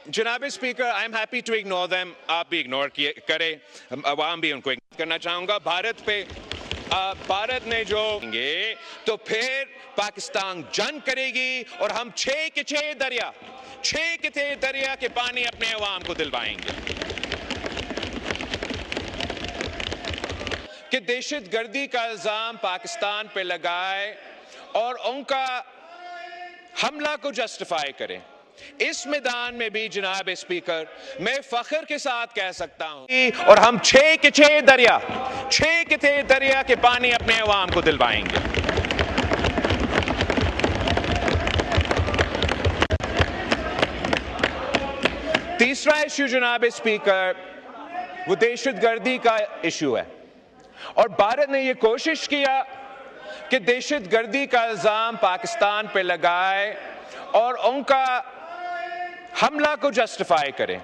जनाब speaker, I am happy to ignore them. आप भी इग्नोर करें, अवाम भी उनको इग्नोर करना चाहूंगा। भारत ने जो तो फिर पाकिस्तान जंग करेगी और हम 6 के 6 दरिया के पानी अपने अवाम को दिलवाएंगे कि दहशतगर्दी का इल्जाम पाकिस्तान पे लगाए और उनका हमला को जस्टिफाई करें। इस मैदान में भी जनाब स्पीकर, मैं फख्र के साथ कह सकता हूं और हम 6 के 6 दरिया के पानी अपने अवाम को दिलवाएंगे। तीसरा इश्यू जनाब स्पीकर, वो दहशतगर्दी का इश्यू है और भारत ने यह कोशिश किया कि दहशतगर्दी का इल्जाम पाकिस्तान पे लगाए और उनका हमला को जस्टिफाई करें।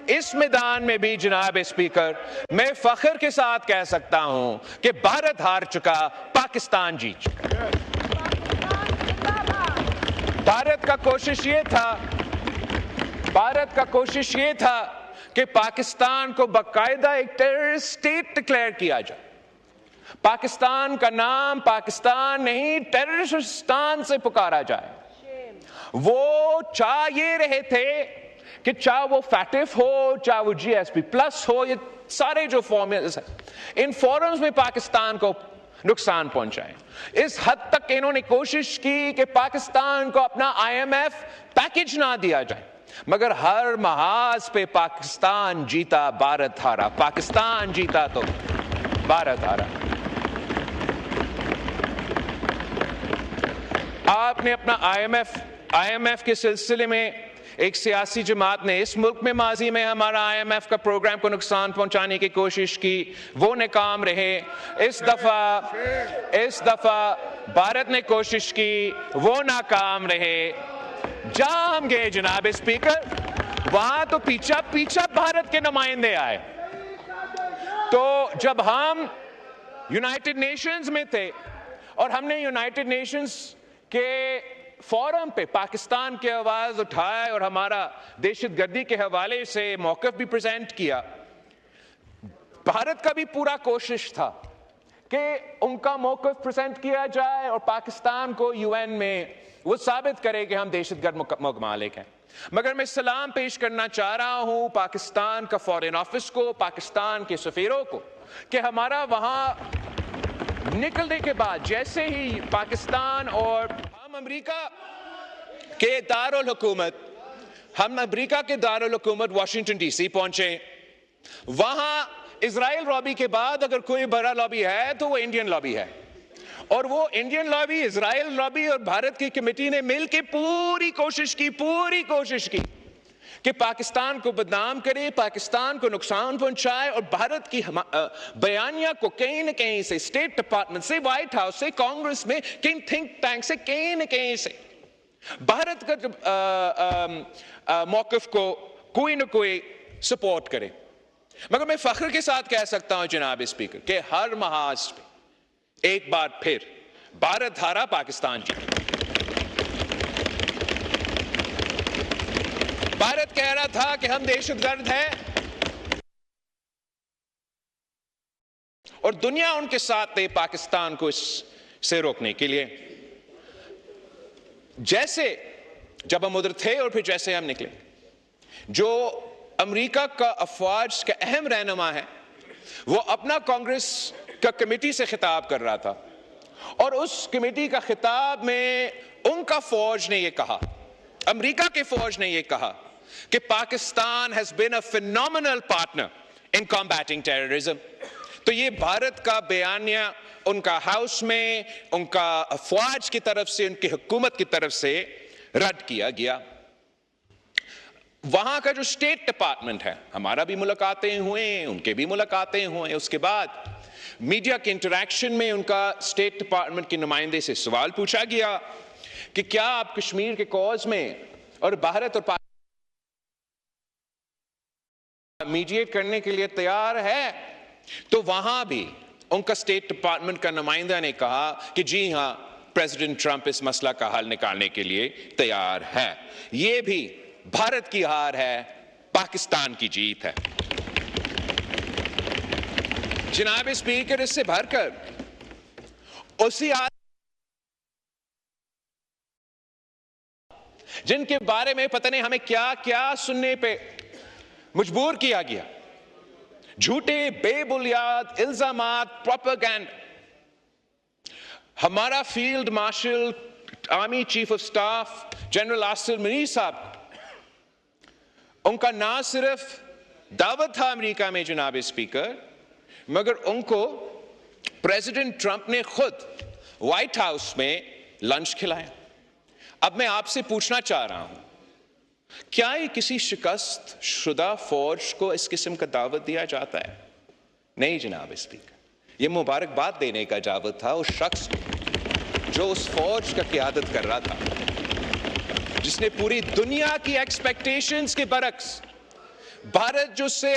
इस मैदान में भी जनाब स्पीकर, मैं फख्र के साथ कह सकता हूं कि भारत हार चुका, पाकिस्तान जीत चुका। भारत का कोशिश ये था कि पाकिस्तान को बाकायदा एक टेररिस्ट स्टेट डिक्लेयर किया जाए। पाकिस्तान का नाम पाकिस्तान नहीं, टेररिस्तान से पुकारा जाए। वो चाह ये रहे थे कि चाहे वो फैटिफ हो, चाहे वो GSP प्लस हो, ये सारे जो फॉर्म्स हैं, इन फोरम्स में पाकिस्तान को नुकसान पहुंचाए। इस हद तक इन्होंने कोशिश की कि पाकिस्तान को अपना IMF पैकेज ना दिया जाए, मगर हर महाज पे पाकिस्तान जीता, भारत हारा। पाकिस्तान जीता तो भारत हारा। आपने अपना IMF के सिलसिले में एक सियासी जमात ने इस मुल्क में माजी में हमारा IMF का प्रोग्राम को नुकसान पहुंचाने की कोशिश की, वो नाकाम रहे। इस दफा भारत ने कोशिश की, वो नाकाम रहे। जहां हम गए जनाब स्पीकर, वहां तो पीछा भारत के नुमाइंदे आए। तो जब हम यूनाइटेड नेशंस में थे और हमने यूनाइटेड नेशंस के फोरम पे पाकिस्तान की आवाज उठाए और हमारा दहशतगर्दी के हवाले से मौक़िफ़ भी प्रेजेंट किया, भारत का भी पूरा कोशिश था कि उनका मौक़िफ़ प्रेजेंट किया जाए और पाकिस्तान को UN में वो साबित करे कि हम दहशतगर्द ममालिक हैं। मगर मैं सलाम पेश करना चाह रहा हूं पाकिस्तान का फॉरेन ऑफिस को, पाकिस्तान के सफीरों को, कि हमारा वहां निकलने के बाद जैसे ही पाकिस्तान और हम अमेरिका के दारुल हुकूमत वाशिंगटन DC पहुंचे, वहां इजराइल लॉबी के बाद अगर कोई बड़ा लॉबी है तो वो इंडियन लॉबी है। और वो इंडियन लॉबी, इजराइल लॉबी और भारत की कमेटी ने मिलकर पूरी कोशिश की कि पाकिस्तान को बदनाम करे, पाकिस्तान को नुकसान पहुंचाए और भारत की बयानिया को कहीं न कहीं से, स्टेट डिपार्टमेंट से, व्हाइट हाउस से, कांग्रेस में, किन थिंक टैंक से, कहीं न कहीं से भारत का मौक़िफ़ को कोई न कोई सपोर्ट करे। मगर मैं फख्र के साथ कह सकता हूं जनाब स्पीकर कि हर महाज पे एक बार फिर भारत हारा, पाकिस्तान जीता। भारत कह रहा था कि हम दहशतगर्द हैं और दुनिया उनके साथ थे पाकिस्तान को इससे रोकने के लिए। जैसे जब हम उधर थे और फिर जैसे हम निकले, जो अमेरिका का अफवाज का अहम रहनुमा है, वो अपना कांग्रेस का कमेटी से खिताब कर रहा था और उस कमेटी का खिताब में उनका फौज ने ये कहा, अमेरिका के फौज ने ये कहा कि Pakistan has been a phenomenal partner in combating terrorism. तो ये भारत का बयानिया उनका हाउस में, उनका अफवाज की तरफ से, उनकी हुकूमत की तरफ से रद्द किया गया। वहां का जो स्टेट डिपार्टमेंट है, हमारा भी मुलाकातें हुए, उनके भी मुलाकातें हुए। उसके बाद मीडिया के इंटरैक्शन में उनका स्टेट डिपार्टमेंट के नुमाइंदे से सवाल पूछा गया कि क्या आप कश्मीर के कॉज में और भारत और मीडिएट करने के लिए तैयार है? तो वहां भी उनका स्टेट डिपार्टमेंट का नुमाइंदा ने कहा कि जी हां, प्रेसिडेंट ट्रंप इस मसला का हल निकालने के लिए तैयार है। ये भी भारत की हार है, पाकिस्तान की जीत है। जनाब स्पीकर, इससे भरकर उसी जिनके बारे में पता नहीं हमें क्या क्या सुनने पे मजबूर किया गया, झूठे बेबुनियाद इल्जामात, प्रोपेगेंडा। हमारा field marshal, army chief of staff general Asim Munir साहब, उनका ना सिर्फ दावत था अमेरिका में जनाब स्पीकर, मगर उनको प्रेसिडेंट ट्रंप ने खुद व्हाइट हाउस में लंच खिलाया। अब मैं आपसे पूछना चाह रहा हूं, क्या ये किसी शिकस्त शुदा फौज को इस किस्म का दावत दिया जाता है? नहीं जनाब स्पीकर, ये मुबारकबाद देने का दावत था उस शख्स को जो उस फौज का क़यादत कर रहा था, जिसने पूरी दुनिया की एक्सपेक्टेशंस के बरक्स, भारत जो से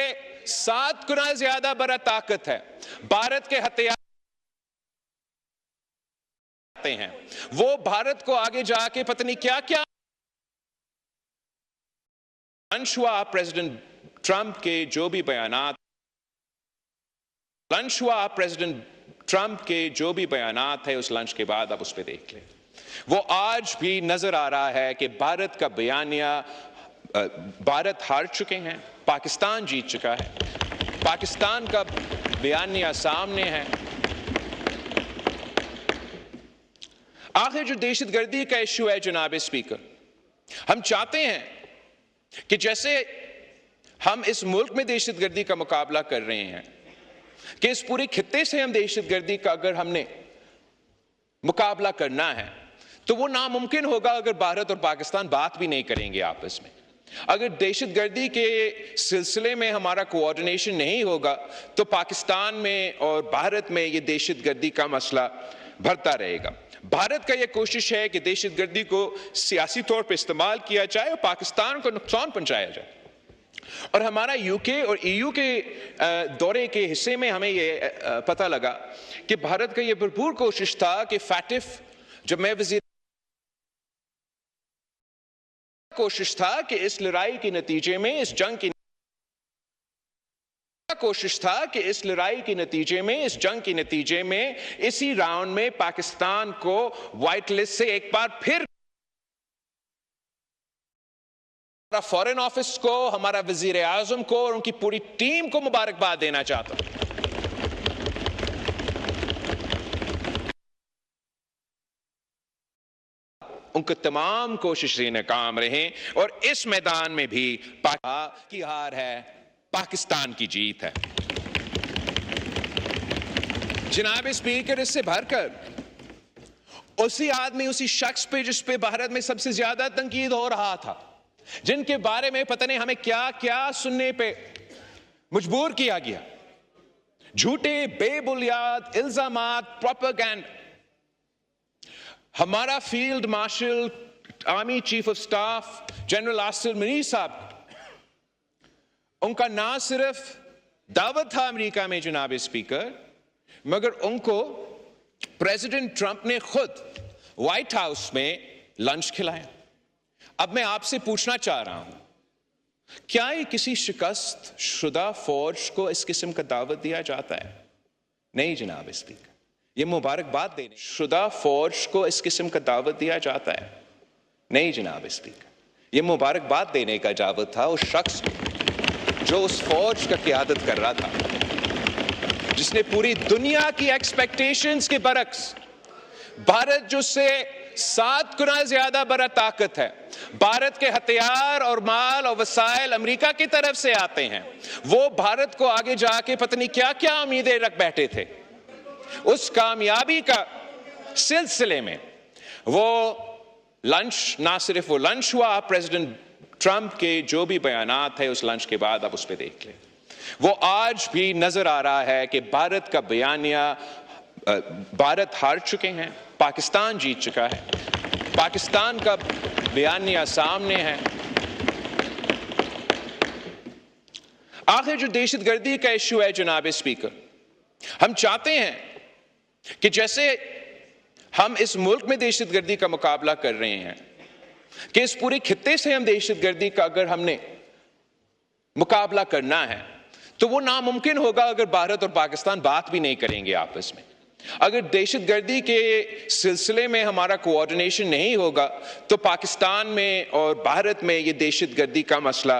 7 गुना ज्यादा बड़ा ताकत है, भारत के हथियार हैं, वो भारत को आगे जाके पता नहीं क्या क्या लंच हुआ। प्रेसिडेंट ट्रंप के जो भी बयानात है उस लंच के बाद आप उस पर देख लें, वो आज भी नजर आ रहा है कि भारत का बयानिया, भारत हार चुके हैं, पाकिस्तान जीत चुका है, पाकिस्तान का बयानिया सामने है। आखिर जो दहशतगर्दी का इशू है जनाब स्पीकर, हम चाहते हैं कि जैसे हम इस मुल्क में दहशतगर्दी का मुकाबला कर रहे हैं, कि इस पूरे खित्ते से हम दहशतगर्दी का अगर हमने मुकाबला करना है तो वो नामुमकिन होगा अगर भारत और पाकिस्तान बात भी नहीं करेंगे आपस में। अगर दहशतगर्दी के सिलसिले में हमारा कोऑर्डिनेशन नहीं होगा तो पाकिस्तान में और भारत में ये दहशतगर्दी का मसला बढ़ता रहेगा। भारत का यह कोशिश है कि दहशतगर्दी को सियासी तौर पर इस्तेमाल किया जाए और पाकिस्तान को नुकसान पहुंचाया जाए। और हमारा यूके और ईयू के दौरे के हिस्से में हमें यह पता लगा कि भारत का यह भरपूर कोशिश था कि फैटिफ, जब मैं वज़ीर कोशिश था कि इस लड़ाई के नतीजे में, इस जंग के नतीजे में इसी राउंड में पाकिस्तान को व्हाइट लिस्ट से एक बार फिर फॉरेन ऑफिस को, हमारा वजीर आजम को और उनकी पूरी टीम को मुबारकबाद देना चाहता हूं। उनकी तमाम कोशिशें नाकाम रहे और इस मैदान में भी पाकिस्तान की हार है, पाकिस्तान की जीत है। जनाब स्पीकर, इससे भरकर उसी आदमी, उसी शख्स पे जिस पे भारत में सबसे ज्यादा तंकीद हो रहा था, जिनके बारे में पता नहीं हमें क्या क्या सुनने पे मजबूर किया गया, झूठे बेबुनियाद इल्जामात, प्रोपेगेंडा। हमारा field marshal, army chief of staff general Asim Munir साहब, उनका ना सिर्फ दावत था अमेरिका में जनाब स्पीकर, मगर उनको प्रेसिडेंट ट्रंप ने खुद व्हाइट हाउस में लंच खिलाया। अब मैं आपसे पूछना चाह रहा हूं, क्या ये किसी शिकस्त शुदा फौज को इस किस्म का दावत दिया जाता है? नहीं जनाब स्पीकर, ये मुबारकबाद देने शुदा फौज को इस किस्म का दावत दिया जाता है? नहीं जनाब स्पीकर, ये मुबारकबाद देने का दावत था उस शख्स को जो उस फौज का क़यादत कर रहा था, जिसने पूरी दुनिया की एक्सपेक्टेशंस के बरक्स, भारत जो से 7 गुना ज्यादा बड़ा ताकत है, भारत के हथियार और माल और वसाइल अमेरिका की तरफ से आते हैं, वो भारत को आगे जाके पता नहीं क्या क्या उम्मीदें रख बैठे थे। उस कामयाबी का सिलसिले में वो लंच, ना सिर्फ वो लंच हुआ, प्रेसिडेंट ट्रंप के जो भी बयानात है उस लंच के बाद आप उस पर देख लें, वो आज भी नजर आ रहा है कि भारत का बयानिया, भारत हार चुके हैं, पाकिस्तान जीत चुका है, पाकिस्तान का बयानिया सामने है। आखिर जो दहशतगर्दी का इशू है जनाब स्पीकर, हम चाहते हैं कि जैसे हम इस मुल्क में दहशतगर्दी का मुकाबला कर रहे हैं, कि इस पूरे खित्ते से हम दहशतगर्दी का अगर हमने मुकाबला करना है तो वो नामुमकिन होगा अगर भारत और पाकिस्तान बात भी नहीं करेंगे आपस में। अगर दहशतगर्दी के सिलसिले में हमारा कोऑर्डिनेशन नहीं होगा तो पाकिस्तान में और भारत में ये दहशतगर्दी का मसला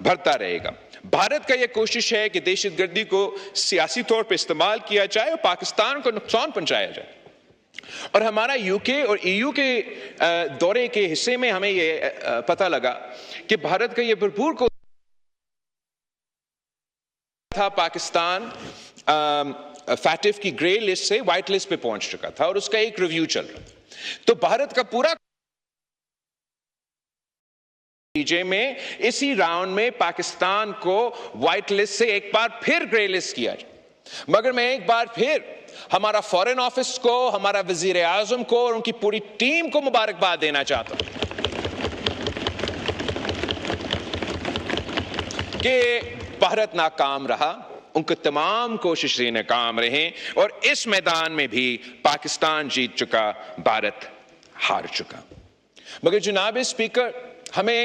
बढ़ता रहेगा। भारत का यह कोशिश है कि दहशतगर्दी को सियासी तौर पर इस्तेमाल किया जाए और पाकिस्तान को नुकसान पहुंचाया जाए। और हमारा यूके और ईयू के दौरे के हिस्से में हमें यह पता लगा कि भारत का यह भरपूर कोशिश था, पाकिस्तान फैटिफ की ग्रे लिस्ट से व्हाइट लिस्ट पे पहुंच चुका था और उसका एक रिव्यू चल रहा था। तो भारत का पूरा नतीजे में इसी राउंड में पाकिस्तान को व्हाइट लिस्ट से एक बार फिर ग्रे लिस्ट किया जाए। मगर मैं एक बार फिर हमारा फॉरेन ऑफिस को, हमारा वजीर आजम को और उनकी पूरी टीम को मुबारकबाद देना चाहता हूं कि भारत नाकाम रहा, उनकी तमाम कोशिशें नाकाम रहे और इस मैदान में भी पाकिस्तान जीत चुका, भारत हार चुका। मगर जनाब स्पीकर, हमें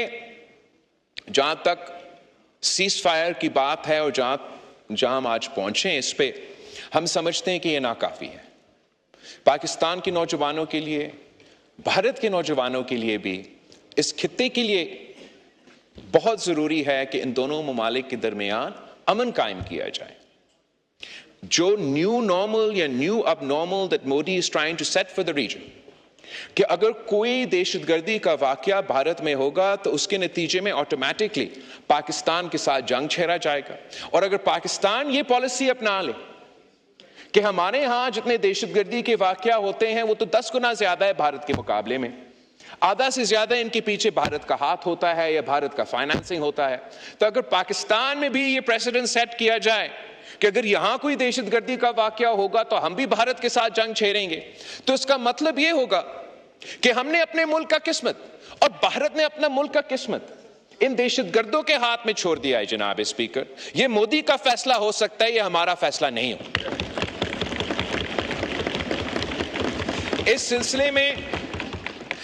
जहां तक सीज फायर की बात है और जहां हम आज पहुंचे इस पे हम समझते हैं कि यह नाकाफी है। पाकिस्तान के नौजवानों के लिए, भारत के नौजवानों के लिए भी, इस खित्ते के लिए बहुत जरूरी है कि इन दोनों ममालिक के दरमियान अमन कायम किया जाए। जो न्यू नॉर्मल या न्यू अब normal that Modi is trying to set for the region, कि अगर कोई दहशतगर्दी का वाकया भारत में होगा तो उसके नतीजे में ऑटोमेटिकली पाकिस्तान के साथ जंग छेड़ा जाएगा। और अगर पाकिस्तान ये पॉलिसी अपना ले कि हमारे यहां जितने दहशतगर्दी के वाकया होते हैं वो तो 10 गुना ज्यादा है भारत के मुकाबले में, आधा से ज्यादा इनके पीछे भारत का हाथ होता है या भारत का फाइनेंसिंग होता है, तो अगर पाकिस्तान में भी ये प्रेसिडेंट सेट किया जाए कि अगर यहां कोई दहशतगर्दी का वाकया होगा तो हम भी भारत के साथ जंग छेड़ेंगे, तो इसका मतलब यह होगा कि हमने अपने मुल्क का किस्मत और भारत ने अपना मुल्क का किस्मत इन दहशतगर्दों के हाथ में छोड़ दिया है। जनाब स्पीकर, यह मोदी का फैसला हो सकता है, यह हमारा फैसला नहीं हो। इस सिलसिले में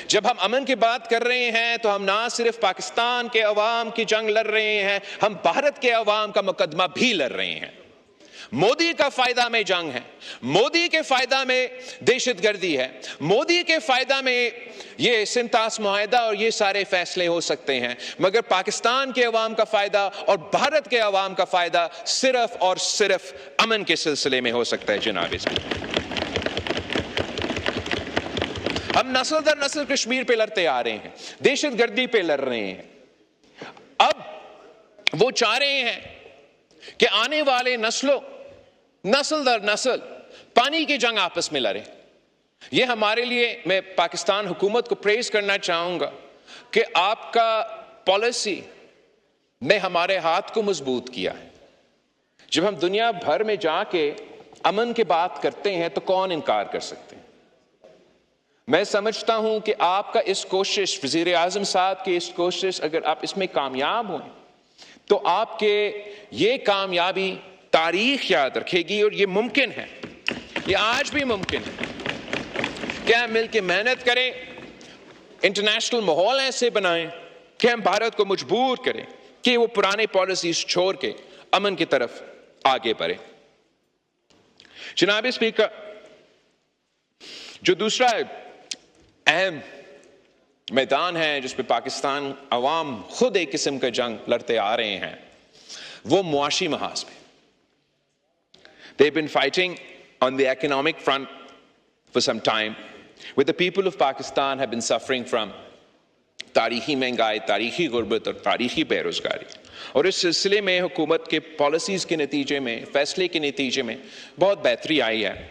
जब हम अमन की बात कर रहे हैं तो हम ना सिर्फ पाकिस्तान के अवाम की जंग लड़ रहे हैं, हम भारत के अवाम का मुकदमा भी लड़ रहे हैं। मोदी का फायदा में जंग है, मोदी के फायदा में दहशतगर्दी है, मोदी के फायदा में ये सिंतास मुआहिदा और ये सारे फैसले हो सकते हैं, मगर पाकिस्तान के अवाम का फायदा और भारत के अवाम का फायदा सिर्फ और सिर्फ अमन के सिलसिले में हो सकता है। जनाब स्पीकर, हम नस्ल दर नस्ल कश्मीर पे लड़ते आ रहे हैं, दहशतगर्दी पे लड़ रहे हैं। अब वो चाह रहे हैं कि आने वाले नस्लों, नस्ल दर नस्ल पानी की जंग आपस में लड़े। ये हमारे लिए, मैं पाकिस्तान हुकूमत को प्रेज करना चाहूंगा कि आपका पॉलिसी ने हमारे हाथ को मजबूत किया है। जब हम दुनिया भर में जाके अमन की बात करते हैं तो कौन इनकार कर सकते हैं। मैं समझता हूं कि आपका इस कोशिश, वजीर आजम साहब की इस कोशिश, अगर आप इसमें कामयाब हों तो आपके ये कामयाबी तारीख याद रखेगी और ये मुमकिन है, ये आज भी मुमकिन है कि हम मिलकर मेहनत करें, इंटरनेशनल माहौल ऐसे बनाएं कि हम भारत को मजबूर करें कि वो पुराने पॉलिसीज छोड़ के अमन की तरफ आगे बढ़े। जनाब स्पीकर, जो दूसरा अहम मैदान है जिस पे पाकिस्तान अवाम खुद एक किस्म का जंग लड़ते आ रहे हैं, वो मुआशी महाज पे। They've been fighting on the economic front for some time, where the people of Pakistan have been suffering from तारीखी महंगाई, तारीखी गुर्बत और तारीखी बेरोजगारी। और इस सिलसिले में हुकूमत के पॉलिसीज के नतीजे में, फैसले के नतीजे में बहुत बेहतरी आई है।